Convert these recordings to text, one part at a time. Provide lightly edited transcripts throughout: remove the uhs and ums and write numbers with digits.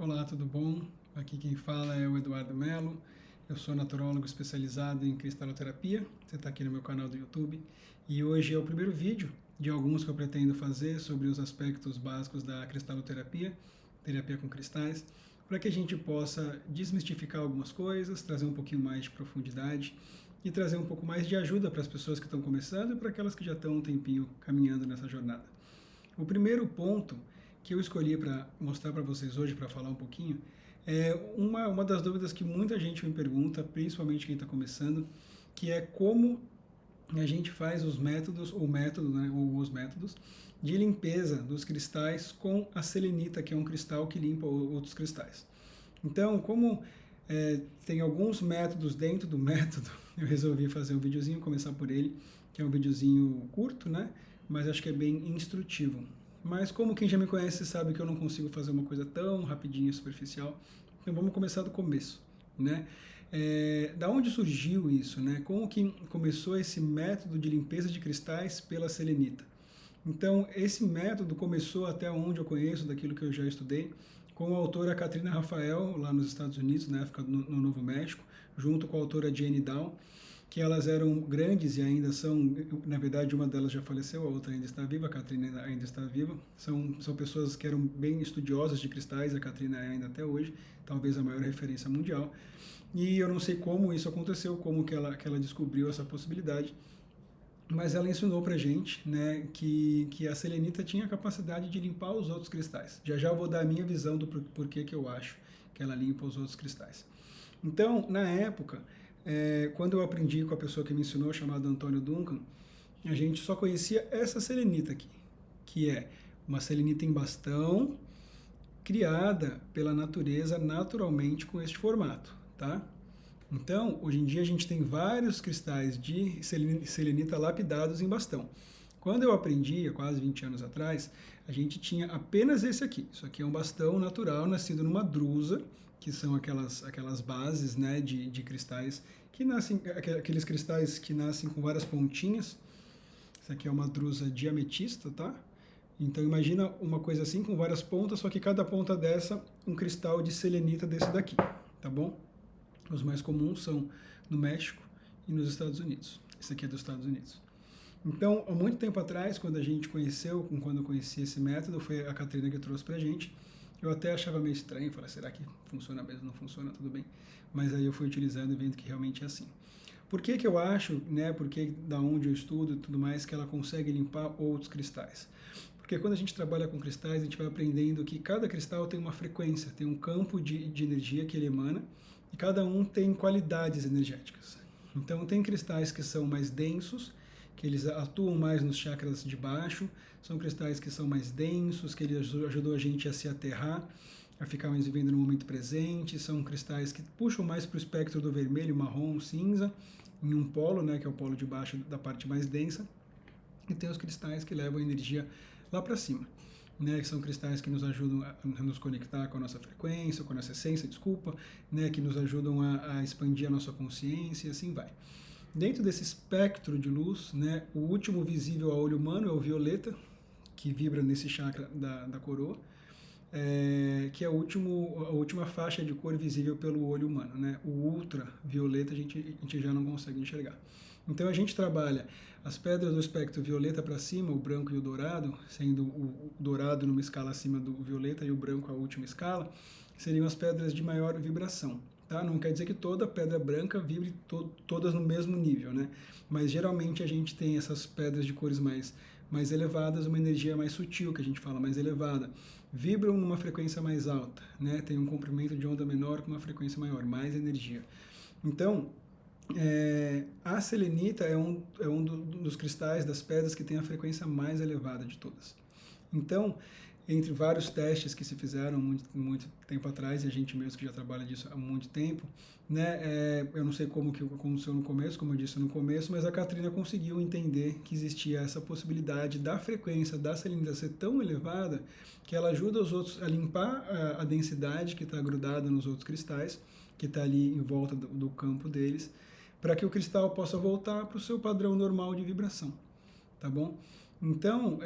Olá, tudo bom? Aqui quem fala é o Eduardo Melo. Eu sou naturólogo especializado em cristaloterapia. Você está aqui no meu canal do YouTube. E hoje é o primeiro vídeo de alguns que eu pretendo fazer sobre os aspectos básicos da cristaloterapia, terapia com cristais, para que a gente possa desmistificar algumas coisas, trazer um pouquinho mais de profundidade e trazer um pouco mais de ajuda para as pessoas que estão começando e para aquelas que já estão um tempinho caminhando nessa jornada. O primeiro ponto que eu escolhi para mostrar para vocês hoje, para falar um pouquinho, é uma das dúvidas que muita gente me pergunta, principalmente quem está começando, que é como a gente faz os métodos, ou método, né, ou os métodos, de limpeza dos cristais com a selenita, que é um cristal que limpa outros cristais. Então, como tem alguns métodos dentro do método, eu resolvi fazer um videozinho, começar por ele, que é um videozinho curto, né, mas acho que é bem instrutivo. Mas como quem já me conhece sabe que eu não consigo fazer uma coisa tão rapidinha e superficial, então vamos começar do começo, né? Da onde surgiu isso, né? Como que começou esse método de limpeza de cristais pela selenita? Então, esse método começou, até onde eu conheço, daquilo que eu já estudei, com a autora Katrina Rafael, lá nos Estados Unidos, na época no Novo México, junto com a autora Jane Down, que elas eram grandes e ainda são, na verdade uma delas já faleceu, a outra ainda está viva, a Katrina ainda está viva, são pessoas que eram bem estudiosas de cristais, a Katrina é ainda até hoje, talvez a maior referência mundial, e eu não sei como isso aconteceu, como que ela descobriu essa possibilidade, mas ela ensinou pra gente, né, que a selenita tinha a capacidade de limpar os outros cristais. Já já eu vou dar a minha visão do porquê que eu acho que ela limpa os outros cristais. Então, na época, quando eu aprendi com a pessoa que me ensinou, chamado Antônio Duncan, a gente só conhecia essa selenita aqui, que é uma selenita em bastão, criada pela natureza naturalmente com este formato, tá? Então, hoje em dia a gente tem vários cristais de selenita lapidados em bastão. Quando eu aprendi, há quase 20 anos atrás, a gente tinha apenas esse aqui. Isso aqui é um bastão natural, nascido numa drusa, que são aquelas bases, né, de cristais, que nascem, aqueles cristais que nascem com várias pontinhas. Isso aqui é uma drusa de ametista, tá? Então imagina uma coisa assim, com várias pontas, só que cada ponta dessa, um cristal de selenita desse daqui, tá bom? Os mais comuns são no México e nos Estados Unidos. Esse aqui é dos Estados Unidos. Então, há muito tempo atrás, quando eu conheci esse método, foi a Katrina que trouxe pra gente. Eu até achava meio estranho, falei, será que funciona mesmo? Não funciona, tudo bem. Mas aí eu fui utilizando e vendo que realmente é assim. Por que que eu acho, né, porque da onde eu estudo e tudo mais, que ela consegue limpar outros cristais? Porque quando a gente trabalha com cristais, a gente vai aprendendo que cada cristal tem uma frequência, tem um campo de energia que ele emana, e cada um tem qualidades energéticas. Então, tem cristais que são mais densos, que eles atuam mais nos chakras de baixo, são cristais que são mais densos, que eles ajudam a gente a se aterrar, a ficar mais vivendo no momento presente, são cristais que puxam mais para o espectro do vermelho, marrom, cinza, em um polo, né, que é o polo de baixo da parte mais densa, e tem os cristais que levam a energia lá para cima, né, que são cristais que nos ajudam a nos conectar com a nossa frequência, com a nossa essência, desculpa, né, que nos ajudam a expandir a nossa consciência e assim vai. Dentro desse espectro de luz, né, o último visível a olho humano é o violeta, que vibra nesse chakra da coroa, que é a última faixa de cor visível pelo olho humano, né? O ultravioleta a gente já não consegue enxergar. Então a gente trabalha as pedras do espectro violeta para cima, o branco e o dourado, sendo o dourado numa escala acima do violeta e o branco a última escala, seriam as pedras de maior vibração. Tá? Não quer dizer que toda pedra branca vibre todas no mesmo nível, né? Mas geralmente a gente tem essas pedras de cores mais elevadas, uma energia mais sutil, que a gente fala mais elevada, vibram numa frequência mais alta, né? Tem um comprimento de onda menor com uma frequência maior, mais energia. Então, a selenita é um dos cristais, das pedras que tem a frequência mais elevada de todas. Então, entre vários testes que se fizeram muito tempo atrás, e a gente mesmo que já trabalha disso há muito tempo, né, eu não sei como que aconteceu no começo, como eu disse no começo, mas a Katrina conseguiu entender que existia essa possibilidade da frequência da selenita ser tão elevada que ela ajuda os outros a limpar a densidade que está grudada nos outros cristais, que está ali em volta do campo deles, para que o cristal possa voltar para o seu padrão normal de vibração, tá bom? Então,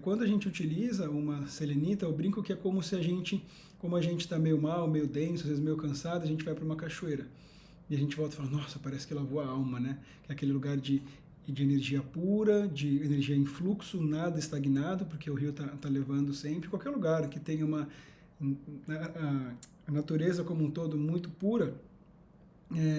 quando a gente utiliza uma selenita, eu brinco que é como se como a gente está meio mal, meio denso, às vezes meio cansado, a gente vai para uma cachoeira. E a gente volta e fala, nossa, parece que lavou a alma, né? Que é aquele lugar de energia pura, de energia em fluxo, nada estagnado, porque o rio tá levando sempre. Qualquer lugar que tenha a natureza como um todo muito pura,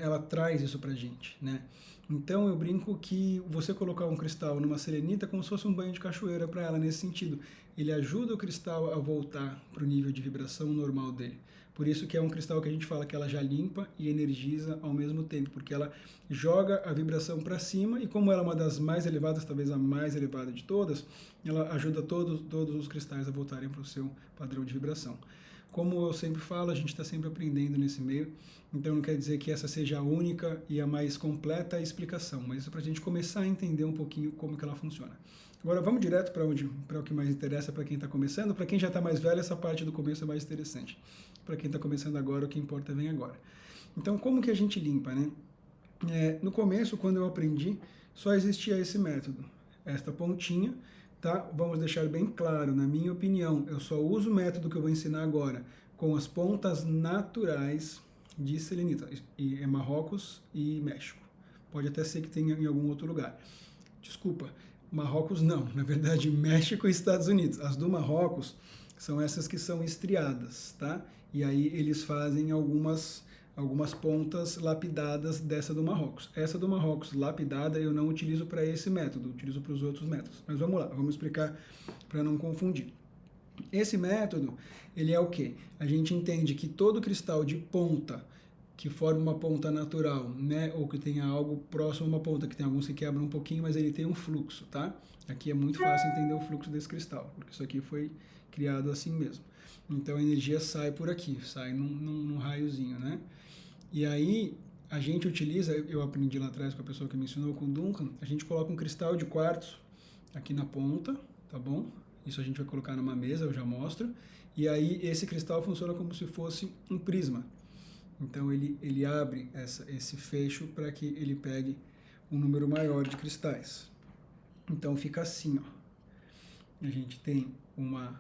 ela traz isso pra gente, né? Então eu brinco que você colocar um cristal numa selenita é como se fosse um banho de cachoeira para ela nesse sentido. Ele ajuda o cristal a voltar para o nível de vibração normal dele. Por isso que é um cristal que a gente fala que ela já limpa e energiza ao mesmo tempo, porque ela joga a vibração para cima e como ela é uma das mais elevadas, talvez a mais elevada de todas, ela ajuda todos os cristais a voltarem para o seu padrão de vibração. Como eu sempre falo, a gente está sempre aprendendo nesse meio, então não quer dizer que essa seja a única e a mais completa explicação, mas isso para a gente começar a entender um pouquinho como que ela funciona. Agora vamos direto para o que mais interessa para quem está começando. Para quem já está mais velho, essa parte do começo é mais interessante. Para quem está começando agora, o que importa vem agora. Então, como que a gente limpa, né? No começo, quando eu aprendi, só existia esse método, esta pontinha, tá? Vamos deixar bem claro, na minha opinião, eu só uso o método que eu vou ensinar agora com as pontas naturais de selenita, e é Marrocos e México. Pode até ser que tenha em algum outro lugar. Desculpa, Marrocos não, na verdade México e Estados Unidos. As do Marrocos são essas que são estriadas, tá? E aí eles fazem algumas pontas lapidadas dessa do Marrocos. Essa do Marrocos lapidada eu não utilizo para esse método, utilizo para os outros métodos. Mas vamos lá, vamos explicar para não confundir. Esse método, ele é o quê? A gente entende que todo cristal de ponta que forma uma ponta natural, né, ou que tenha algo próximo a uma ponta, que tem alguns que quebram um pouquinho, mas ele tem um fluxo, tá? Aqui é muito fácil entender o fluxo desse cristal, porque isso aqui foi criado assim mesmo. Então a energia sai por aqui, sai num raiozinho, né? E aí a gente utiliza, eu aprendi lá atrás com a pessoa que me ensinou, com o Duncan, a gente coloca um cristal de quartzo aqui na ponta, tá bom? Isso a gente vai colocar numa mesa, eu já mostro. E aí esse cristal funciona como se fosse um prisma. Então ele abre esse fecho para que ele pegue um número maior de cristais. Então fica assim, ó. A gente tem uma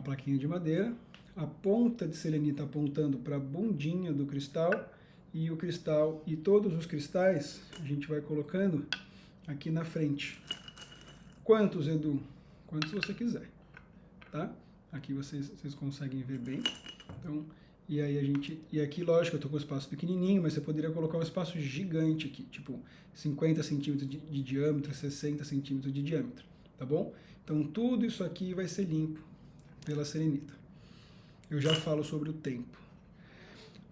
plaquinha de madeira, a ponta de selenita apontando para a bundinha do cristal e todos os cristais a gente vai colocando aqui na frente. Quantos, Edu? Quantos você quiser, tá? Aqui vocês conseguem ver bem. Então, e aqui, lógico, eu estou com um espaço pequenininho, mas você poderia colocar um espaço gigante aqui, tipo 50 centímetros de diâmetro, 60 centímetros de diâmetro, tá bom? Então, tudo isso aqui vai ser limpo pela selenita. Eu já falo sobre o tempo.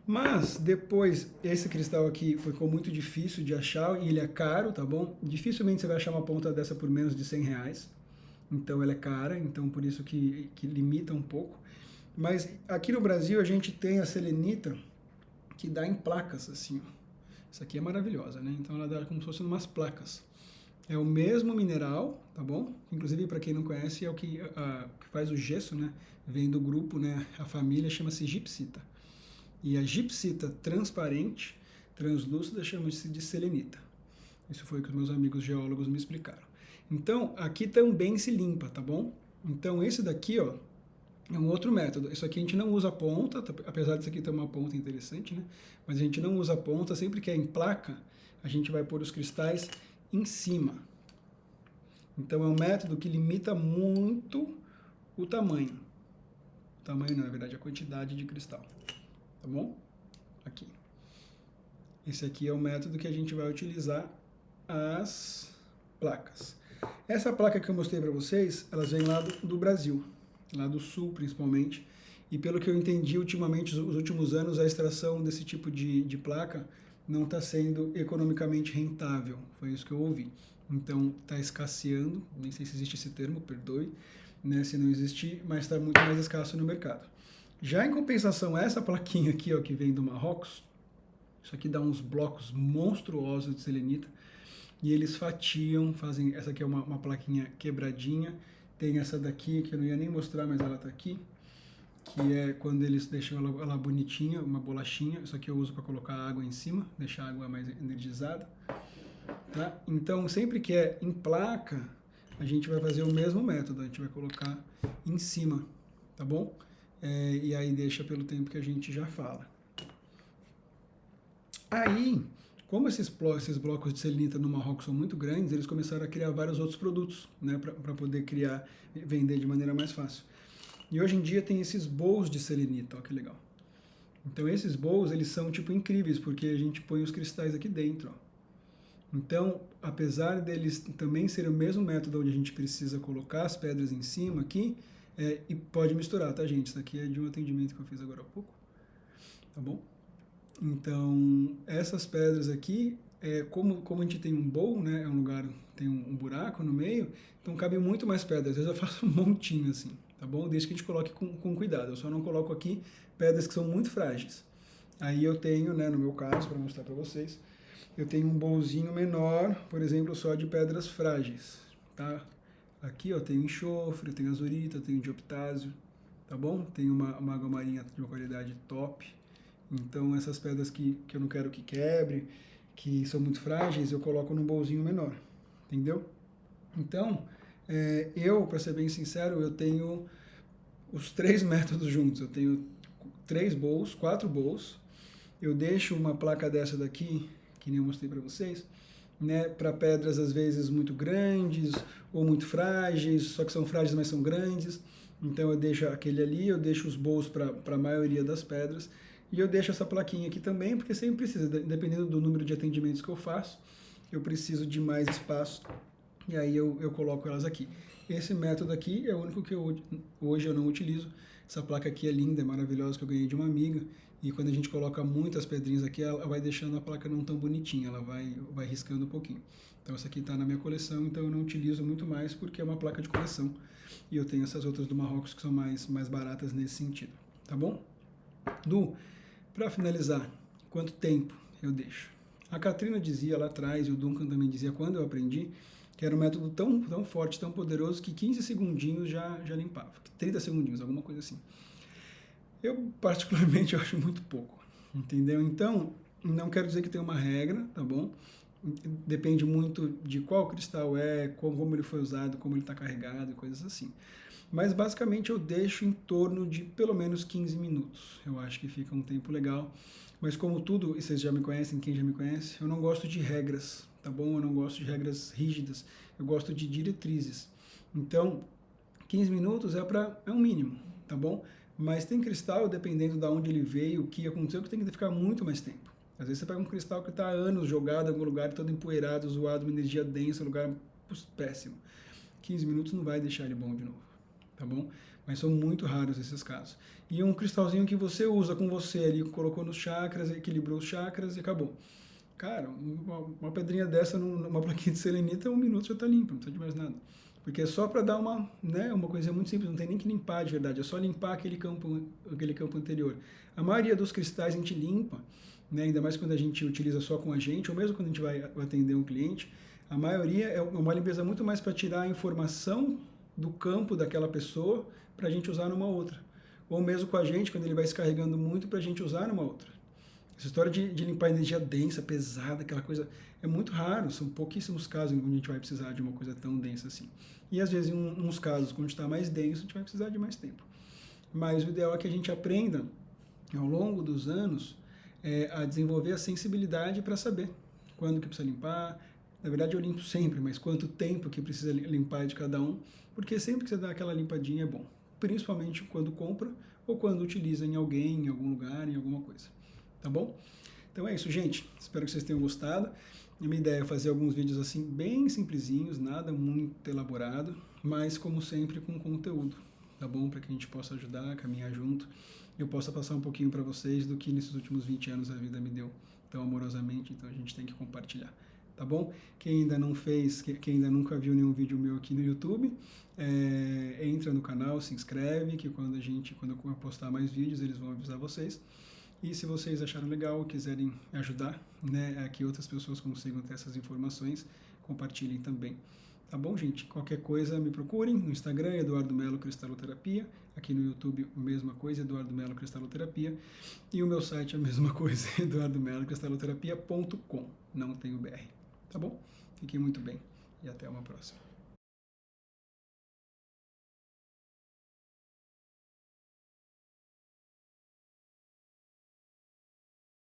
Mas, depois, esse cristal aqui ficou muito difícil de achar e ele é caro, tá bom? Dificilmente você vai achar uma ponta dessa por menos de R$100. Então, ela é cara, então por isso que limita um pouco. Mas aqui no Brasil a gente tem a selenita que dá em placas, assim, ó. Essa aqui é maravilhosa, né? Então ela dá como se fossem umas placas. É o mesmo mineral, tá bom? Inclusive, para quem não conhece, é o que faz o gesso, né? Vem do grupo, né? A família chama-se gipsita. E a gipsita transparente, translúcida, chama-se de selenita. Isso foi o que os meus amigos geólogos me explicaram. Então, aqui também se limpa, tá bom? Então, esse daqui, ó, é um outro método. Isso aqui a gente não usa ponta, apesar disso aqui ter uma ponta interessante, né? Mas a gente não usa ponta. Sempre que é em placa, a gente vai pôr os cristais em cima. Então é um método que limita muito o tamanho. O tamanho não, na verdade, a quantidade de cristal. Tá bom? Aqui. Esse aqui é o método que a gente vai utilizar as placas. Essa placa que eu mostrei para vocês, elas vêm lá do Brasil. Lá do sul, principalmente, e pelo que eu entendi, ultimamente, os últimos anos, a extração desse tipo de placa não está sendo economicamente rentável, foi isso que eu ouvi. Então, está escasseando, nem sei se existe esse termo, perdoe, né, se não existir, mas está muito mais escasso no mercado. Já em compensação, essa plaquinha aqui, ó, que vem do Marrocos, isso aqui dá uns blocos monstruosos de selenita, e eles fatiam, fazem, essa aqui é uma plaquinha quebradinha. Tem essa daqui, que eu não ia nem mostrar, mas ela tá aqui, que é quando eles deixam ela bonitinha, uma bolachinha. Isso aqui eu uso para colocar água em cima, deixar a água mais energizada. Tá? Então, sempre que é em placa, a gente vai fazer o mesmo método, a gente vai colocar em cima, tá bom? E aí deixa pelo tempo que a gente já fala. Aí, como esses blocos de selenita no Marrocos são muito grandes, eles começaram a criar vários outros produtos, né, para poder criar e vender de maneira mais fácil. E hoje em dia tem esses bowls de selenita, ó que legal. Então esses bowls, eles são tipo incríveis, porque a gente põe os cristais aqui dentro, ó. Então, apesar deles também serem o mesmo método onde a gente precisa colocar as pedras em cima aqui, e pode misturar, tá, gente? Isso aqui é de um atendimento que eu fiz agora há pouco, tá bom? Então, essas pedras aqui, como a gente tem um bowl, né, é um lugar, tem um buraco no meio, então cabe muito mais pedras. Às vezes eu faço um montinho assim, tá bom? Desde que a gente coloque com cuidado. Eu só não coloco aqui pedras que são muito frágeis. Aí eu tenho, né, no meu caso, para mostrar para vocês, eu tenho um bowlzinho menor, por exemplo, só de pedras frágeis, tá? Aqui, ó, tem enxofre, tem azurita, tem dioptásio, tá bom? Tem uma água marinha de uma qualidade top. Então, essas pedras que eu não quero que quebre, que são muito frágeis, eu coloco num bowlzinho menor, entendeu? Então, para ser bem sincero, eu tenho os 3 métodos juntos. Eu tenho 3 bowls, 4 bowls. Eu deixo uma placa dessa daqui, que nem eu mostrei para vocês, né, para pedras às vezes muito grandes ou muito frágeis, só que são frágeis, mas são grandes. Então eu deixo aquele ali, eu deixo os bowls para a maioria das pedras. E eu deixo essa plaquinha aqui também, porque sempre precisa, dependendo do número de atendimentos que eu faço, eu preciso de mais espaço, e aí eu coloco elas aqui. Esse método aqui é o único que hoje eu não utilizo. Essa placa aqui é linda, é maravilhosa, que eu ganhei de uma amiga, e quando a gente coloca muitas pedrinhas aqui, ela vai deixando a placa não tão bonitinha, ela vai riscando um pouquinho. Então essa aqui está na minha coleção, então eu não utilizo muito mais, porque é uma placa de coleção, e eu tenho essas outras do Marrocos que são mais baratas nesse sentido, tá bom? Para finalizar, quanto tempo eu deixo? A Katrina dizia lá atrás, e o Duncan também dizia quando eu aprendi, que era um método tão forte, tão poderoso, que 15 segundinhos já limpava. 30 segundinhos, alguma coisa assim. Eu, particularmente, eu acho muito pouco, entendeu? Então, não quero dizer que tem uma regra, tá bom? Depende muito de qual cristal como ele foi usado, como ele está carregado e coisas assim. Mas basicamente eu deixo em torno de pelo menos 15 minutos. Eu acho que fica um tempo legal. Mas como tudo, e vocês já me conhecem, quem já me conhece, eu não gosto de regras, tá bom? Eu não gosto de regras rígidas. Eu gosto de diretrizes. Então, 15 minutos é um mínimo, tá bom? Mas tem cristal, dependendo de onde ele veio, o que aconteceu, que tem que ficar muito mais tempo. Às vezes você pega um cristal que está há anos jogado em algum lugar, todo empoeirado, zoado, uma energia densa, um lugar péssimo. 15 minutos não vai deixar ele bom de novo, tá bom? Mas são muito raros esses casos. E um cristalzinho que você usa com você ali, colocou nos chakras, equilibrou os chakras e acabou. Cara, uma pedrinha dessa, uma plaquinha de selenita, 1 minuto já está limpa, não precisa de mais nada. Porque é só para dar uma coisa muito simples, não tem nem que limpar de verdade, é só limpar aquele campo anterior. A maioria dos cristais a gente limpa, né, ainda mais quando a gente utiliza só com a gente, ou mesmo quando a gente vai atender um cliente, a maioria é uma limpeza muito mais para tirar a informação do campo daquela pessoa para a gente usar numa outra. Ou mesmo com a gente, quando ele vai se carregando muito, para a gente usar numa outra. Essa história de limpar energia densa, pesada, aquela coisa, é muito raro. São pouquíssimos casos onde a gente vai precisar de uma coisa tão densa assim. E às vezes, em uns casos, quando está mais denso, a gente vai precisar de mais tempo. Mas o ideal é que a gente aprenda, ao longo dos anos, a desenvolver a sensibilidade para saber quando que precisa limpar. Na verdade, eu limpo sempre, mas quanto tempo que precisa limpar de cada um, porque sempre que você dá aquela limpadinha é bom. Principalmente quando compra ou quando utiliza em alguém, em algum lugar, em alguma coisa. Tá bom? Então é isso, gente. Espero que vocês tenham gostado. A minha ideia é fazer alguns vídeos assim, bem simplesinhos, nada muito elaborado, mas como sempre com conteúdo, tá bom? Para que a gente possa ajudar, a caminhar junto. E eu possa passar um pouquinho para vocês do que nesses últimos 20 anos a vida me deu tão amorosamente, então a gente tem que compartilhar. Tá bom? Quem ainda não fez, quem ainda nunca viu nenhum vídeo meu aqui no YouTube, entra no canal, se inscreve, que quando eu postar mais vídeos, eles vão avisar vocês. E se vocês acharam legal, quiserem ajudar, né, a que outras pessoas consigam ter essas informações, compartilhem também. Tá bom, gente? Qualquer coisa, me procurem no Instagram, Eduardo Melo Cristaloterapia. Aqui no YouTube, a mesma coisa, Eduardo Melo Cristaloterapia. E o meu site, a mesma coisa, eduardomelocristaloterapia.com. Não tem o BR. Tá bom? Fiquem muito bem e até uma próxima.